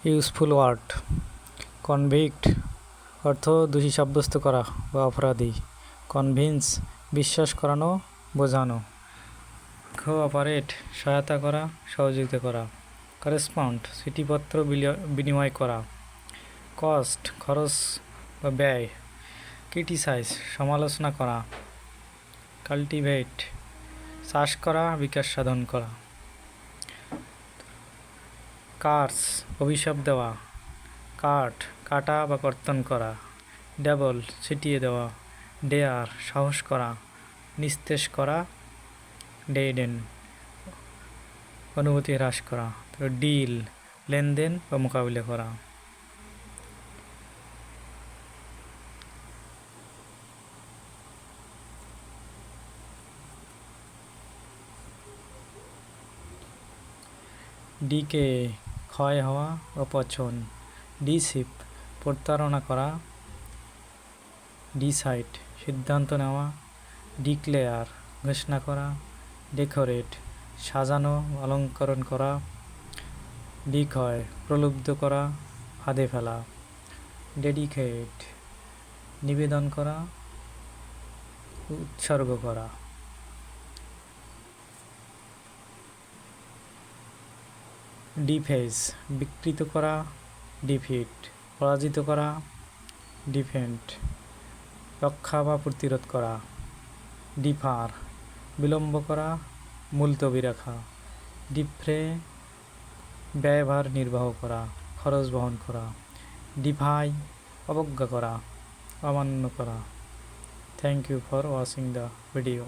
Useful word. Convict অর্থ দোষী সাব্যস্ত করা বা অপরাধী। কনভিন্স বিশ্বাস করানো, বোঝানো। কোঅপারেট সহায়তা করা, সহযোগিতা করা। করেসপন্ড চিঠিপত্র বিনিময় করা। কস্ট খরচ বা ব্যয়। ক্রিটিসাইজ সমালোচনা করা। কাল্টিভেট চাষ করা, বিকাশ সাধন করা। কার্স অভিশাপ দেওয়া। কাট কাটা বা কর্তন করা। ডেবল ছিটিয়ে দেওয়া। ডেয়ার সাহস করা, নিস্তেজ করা। ডেডেন অনুভূতি হ্রাস করা। ডিল লেনদেন বা মোকাবিলা করা। ডিকে ক্ষয় হওয়া, অপচন। ডিসিপ প্রতারণা করা। ডিসাইড সিদ্ধান্ত নেওয়া। ডিক্লেয়ার ঘোষণা করা। ডেকোরেট সাজানো, অলঙ্করণ করা। ডিকয় প্রলুব্ধ করা, ফাঁদে ফেলা। ডেডিকেট নিবেদন করা, উৎসর্গ করা। ডিফেস বিকৃত করা। ডিফিট পরাজিত করা। ডিফেন্ড রক্ষা বা প্রতিরোধ করা। ডিফার বিলম্ব করা, মুলতবি রাখা। ডিফ্রে ব্যয়ভার নির্বাহ করা, খরচ বহন করা। ডিফাই অবজ্ঞা করা, অমান্য করা। Thank you for watching the video.